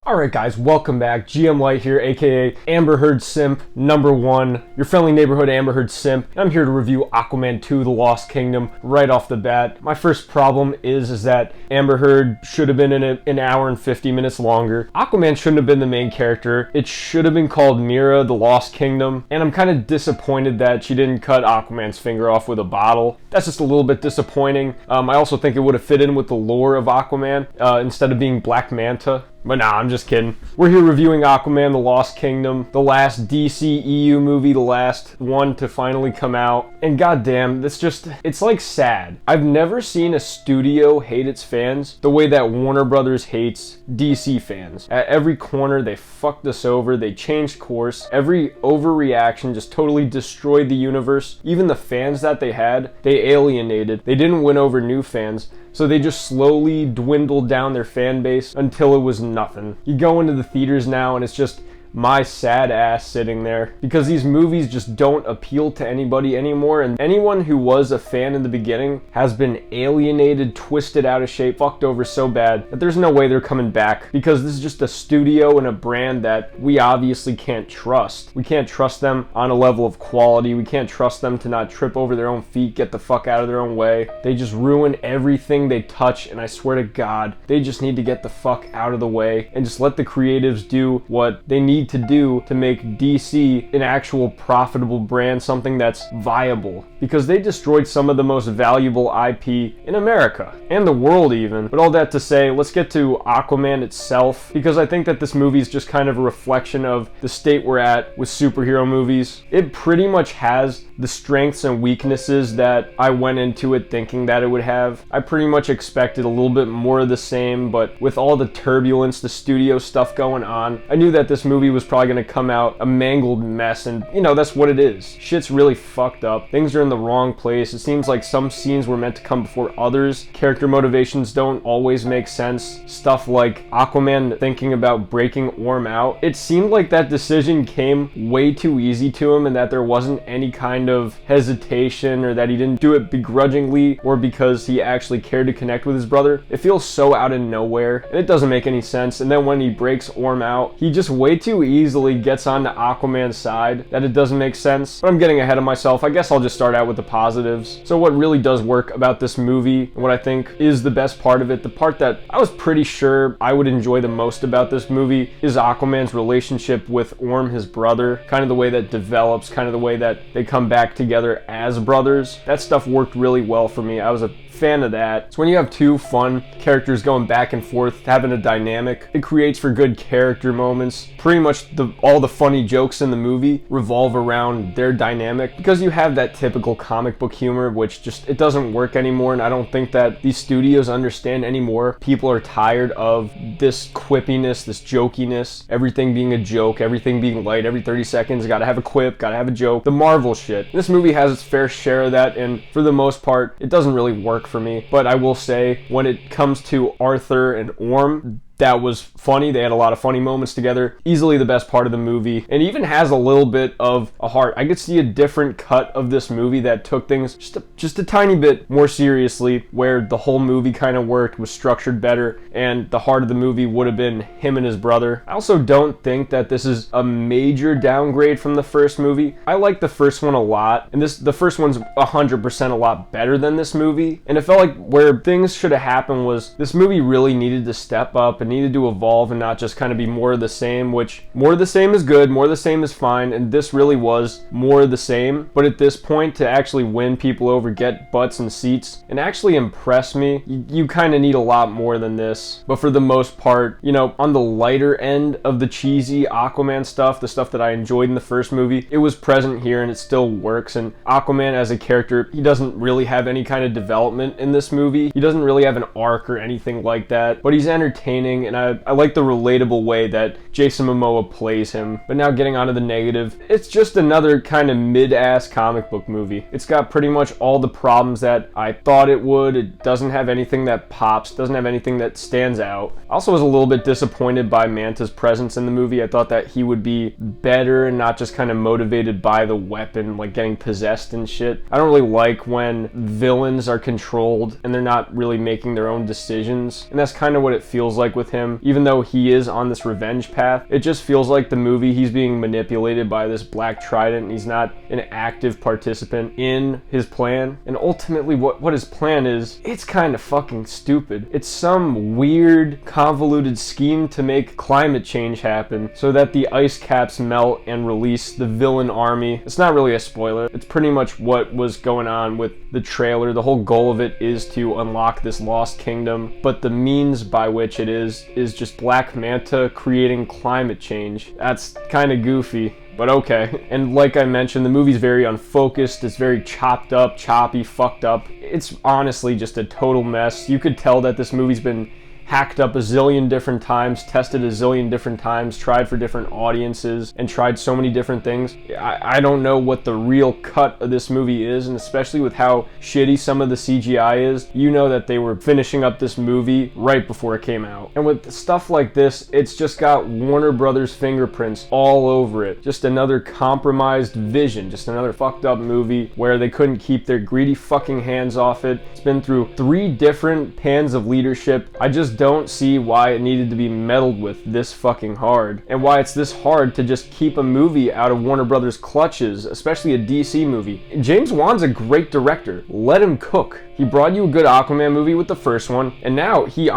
Alright guys, welcome back. GM Light here, aka Amber Heard Simp #1, your friendly neighborhood Amber Heard Simp. And I'm here to review Aquaman 2 The Lost Kingdom right off the bat. My first problem is that Amber Heard should have been in it an hour and 50 minutes longer. Aquaman shouldn't have been the main character. It should have been called Mira The Lost Kingdom. And I'm kind of disappointed that she didn't cut Aquaman's finger off with a bottle. That's just a little bit disappointing. I also think it would have fit in with the lore of Aquaman instead of being Black Manta. But nah, I'm just kidding. We're here reviewing Aquaman, The Lost Kingdom, the last DCEU movie, the last one to finally come out. And goddamn, it's like sad. I've never seen a studio hate its fans the way that Warner Brothers hates DC fans. At every corner, they fucked us over, they changed course. Every overreaction just totally destroyed the universe. Even the fans that they had, they alienated. They didn't win over new fans. So they just slowly dwindled down their fan base until it was nothing. You go into the theaters now and it's just my sad ass sitting there because these movies just don't appeal to anybody anymore, and anyone who was a fan in the beginning has been alienated, twisted out of shape, fucked over so bad that there's no way they're coming back, because this is just a studio and a brand that we obviously can't trust. We can't trust them on a level of quality. We can't trust them to not trip over their own feet, get the fuck out of their own way. They just ruin everything they touch, and I swear to God, they just need to get the fuck out of the way and just let the creatives do what they need to do to make DC an actual profitable brand, something that's viable, because they destroyed some of the most valuable IP in America and the world even. But all that to say, let's get to Aquaman itself, because I think that this movie is just kind of a reflection of the state we're at with superhero movies. It pretty much has the strengths and weaknesses that I went into it thinking that it would have. I pretty much expected a little bit more of the same, but with all the turbulence, the studio stuff going on, I knew that this movie was probably going to come out a mangled mess, and you know, that's what it is. Shit's really fucked up. Things are in the wrong place. It seems like some scenes were meant to come before others. Character motivations don't always make sense. Stuff like Aquaman thinking about breaking Orm out. It seemed like that decision came way too easy to him, and that there wasn't any kind of hesitation, or that he didn't do it begrudgingly or because he actually cared to connect with his brother. It feels so out of nowhere, and it doesn't make any sense. And then when he breaks Orm out, he just way too easily gets onto Aquaman's side that it doesn't make sense. But I'm getting ahead of myself. I guess I'll just start out with the positives. So what really does work about this movie, and what I think is the best part of it, the part that I was pretty sure I would enjoy the most about this movie, is Aquaman's relationship with Orm, his brother. Kind of the way that develops, kind of the way that they come back together as brothers. That stuff worked really well for me. I was a fan of that. So when you have two fun characters going back and forth, having a dynamic, it creates for good character moments. Pretty much all the funny jokes in the movie revolve around their dynamic, because you have that typical comic book humor, which just, it doesn't work anymore, and I don't think that these studios understand anymore. People are tired of this quippiness, this jokiness, everything being a joke, everything being light. Every 30 seconds, gotta have a quip, gotta have a joke. The Marvel shit. This movie has its fair share of that, and for the most part, it doesn't really work for me. But I will say, when it comes to Arthur and Orm, that was funny. They had a lot of funny moments together. Easily the best part of the movie, and even has a little bit of a heart. I could see a different cut of this movie that took things just a tiny bit more seriously, where the whole movie kind of worked, was structured better, and the heart of the movie would have been him and his brother. I also don't think that this is a major downgrade from the first movie. I like the first one a lot, and the first one's 100% a lot better than this movie. And it felt like where things should have happened was, this movie really needed to step up and needed to evolve and not just kind of be more of the same, which more of the same is good, more of the same is fine, and this really was more of the same. But at this point, to actually win people over, get butts and seats, and actually impress me, you kind of need a lot more than this. But for the most part, you know, on the lighter end of the cheesy Aquaman stuff, the stuff that I enjoyed in the first movie, it was present here and it still works. And Aquaman as a character, he doesn't really have any kind of development in this movie. He doesn't really have an arc or anything like that, but he's entertaining, and I like the relatable way that Jason Momoa plays him. But now getting onto the negative, it's just another kind of mid-ass comic book movie. It's got pretty much all the problems that I thought it would. It doesn't have anything that pops, doesn't have anything that stands out. I also was a little bit disappointed by Manta's presence in the movie. I thought that he would be better and not just kind of motivated by the weapon, like getting possessed and shit. I don't really like when villains are controlled and they're not really making their own decisions, and that's kind of what it feels like with with him, even though he is on this revenge path. It just feels like the movie he's being manipulated by this Black Trident, and he's not an active participant in his plan. And ultimately what his plan is, it's kind of fucking stupid. It's some weird, convoluted scheme to make climate change happen so that the ice caps melt and release the villain army. It's not really a spoiler. It's pretty much what was going on with the trailer. The whole goal of it is to unlock this lost kingdom, but the means by which it is just Black Manta creating climate change. That's kind of goofy, but okay. And like I mentioned, the movie's very unfocused. It's very chopped up, choppy, fucked up. It's honestly just a total mess. You could tell that this movie's been hacked up a zillion different times, tested a zillion different times, tried for different audiences, and tried so many different things. I don't know what the real cut of this movie is, and especially with how shitty some of the CGI is, you know that they were finishing up this movie right before it came out. And with stuff like this, it's just got Warner Brothers fingerprints all over it. Just another compromised vision, just another fucked up movie where they couldn't keep their greedy fucking hands off it. It's been through 3 different pans of leadership. I just don't see why it needed to be meddled with this fucking hard, and why it's this hard to just keep a movie out of Warner Brothers clutches, especially a DC movie. James Wan's a great director. Let him cook. He brought you a good Aquaman movie with the first one, and now he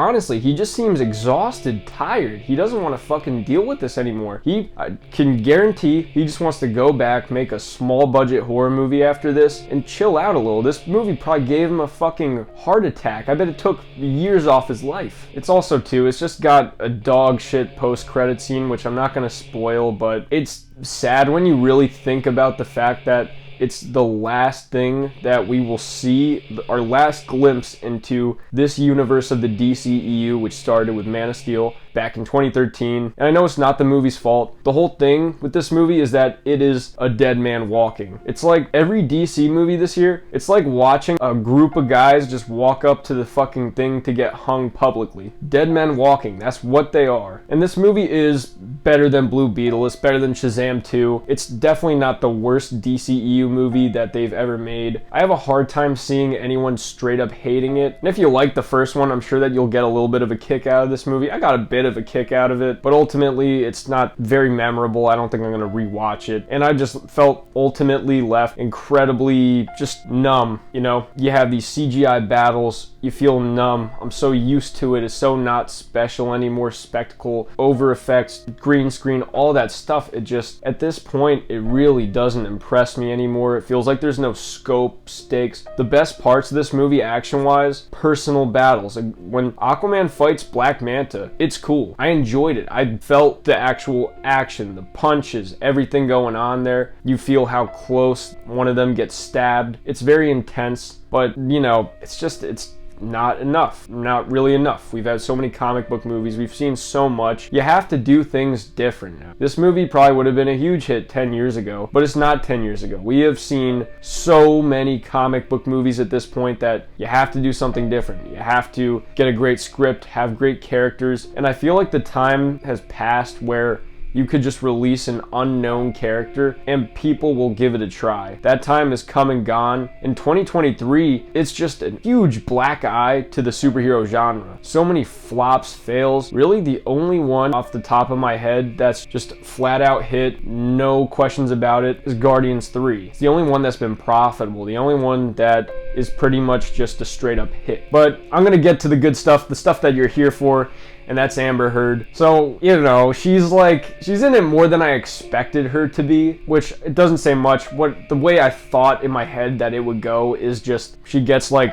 just seems exhausted, tired. He doesn't want to fucking deal with this anymore. I can guarantee he just wants to go back, make a small budget horror movie after this, and chill out a little. This movie probably gave him a fucking heart attack. I bet it took years off his life. It's also, too, it's just got a dog shit post-credit scene, which I'm not gonna spoil, but it's sad when you really think about the fact that it's the last thing that we will see, our last glimpse into this universe of the DCEU, which started with Man of Steel back in 2013. And I know it's not the movie's fault. The whole thing with this movie is that it is a dead man walking. It's like every DC movie this year, it's like watching a group of guys just walk up to the fucking thing to get hung publicly. Dead men walking, that's what they are. And this movie is better than Blue Beetle, it's better than Shazam 2. It's definitely not the worst DCEU movie that they've ever made. I have a hard time seeing anyone straight up hating it. And if you like the first one, I'm sure that you'll get a little bit of a kick out of this movie. I got a bit of a kick out of it, but ultimately it's not very memorable. I don't think I'm gonna rewatch it. And I just felt ultimately left incredibly just numb. You know, you have these CGI battles, you feel numb. I'm so used to it. It's so not special anymore. Spectacle, over effects, green screen, all that stuff. It just, at this point, it really doesn't impress me anymore. It feels like there's no scope, stakes. The best parts of this movie, action-wise, personal battles. Like when Aquaman fights Black Manta, it's cool. I enjoyed it. I felt the actual action, the punches, everything going on there. You feel how close one of them gets stabbed. It's very intense, but you know, it's not enough. Not really enough. We've had so many comic book movies. We've seen so much. You have to do things different now. This movie probably would have been a huge hit 10 years ago, but it's not 10 years ago. We have seen so many comic book movies at this point that you have to do something different. You have to get a great script, have great characters, and I feel like the time has passed where you could just release an unknown character and people will give it a try. That time is come and gone. In 2023, it's just a huge black eye to the superhero genre. So many flops, fails. Really, the only one off the top of my head that's just flat out hit, no questions about it, is Guardians 3. It's the only one that's been profitable. The only one that is pretty much just a straight up hit. But I'm gonna get to the good stuff, the stuff that you're here for, and that's Amber Heard. So, you know, she's in it more than I expected her to be, which it doesn't say much. The way I thought in my head that it would go is just she gets like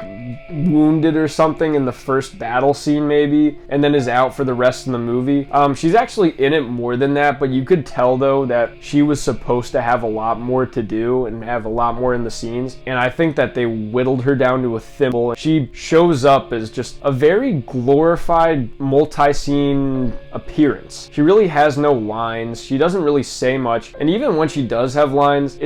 wounded or something in the first battle scene maybe, and then is out for the rest of the movie. She's actually in it more than that, but you could tell though that she was supposed to have a lot more to do and have a lot more in the scenes, and I think that they whittled her down to a thimble. She shows up as just a very glorified multi-scene appearance. She really has no lines. She doesn't really say much, and even when she does have lines,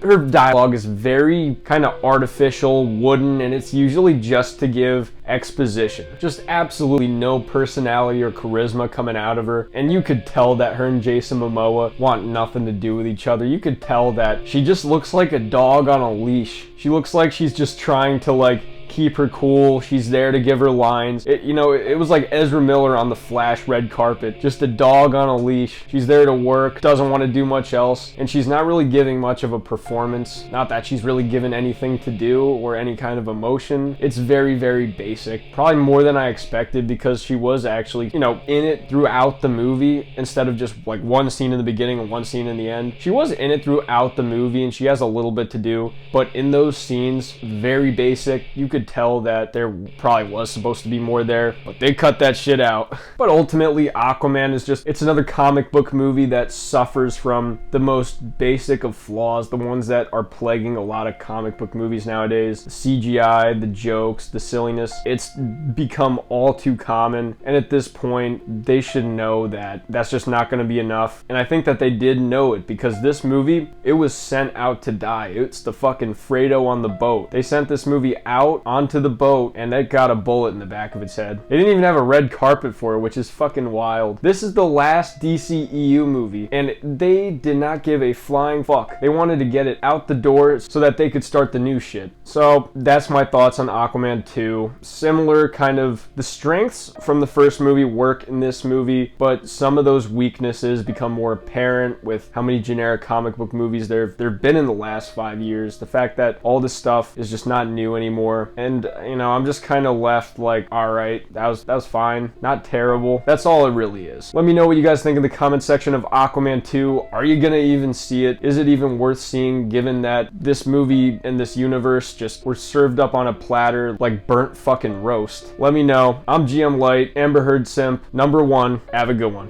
her dialogue is very kind of artificial, wooden, and it's usually just to give exposition. Just absolutely no personality or charisma coming out of her, and you could tell that her and Jason Momoa want nothing to do with each other. You could tell that she just looks like a dog on a leash. She looks like she's just trying to like keep her cool. She's there to give her lines. It was like Ezra Miller on the Flash red carpet. Just a dog on a leash. She's there to work, doesn't want to do much else, and she's not really giving much of a performance. Not that she's really given anything to do or any kind of emotion. It's very, very basic. Probably more than I expected, because she was actually, in it throughout the movie instead of just like one scene in the beginning and one scene in the end. She was in it throughout the movie and she has a little bit to do, but in those scenes, very basic. You could tell that there probably was supposed to be more there, but they cut that shit out. But ultimately, Aquaman is it's another comic book movie that suffers from the most basic of flaws, the ones that are plaguing a lot of comic book movies nowadays. The CGI, the jokes, the silliness. It's become all too common, and at this point, they should know that that's just not going to be enough. And I think that they did know it, because this movie, it was sent out to die. It's the fucking Fredo on the boat. They sent this movie out onto the boat, and it got a bullet in the back of its head. They didn't even have a red carpet for it, which is fucking wild. This is the last DCEU movie, and they did not give a flying fuck. They wanted to get it out the door so that they could start the new shit. So that's my thoughts on Aquaman 2. Similar kind of, the strengths from the first movie work in this movie, but some of those weaknesses become more apparent with how many generic comic book movies there've been in the last 5 years. The fact that all this stuff is just not new anymore, and I'm just kind of left like, all right, that was fine, not terrible. That's all it really is. Let me know what you guys think in the comment section of Aquaman 2. Are you gonna even see it? Is it even worth seeing, given that this movie and this universe just were served up on a platter like burnt fucking roast? Let me know. I'm GM Light, Amber Heard Simp, #1. Have a good one.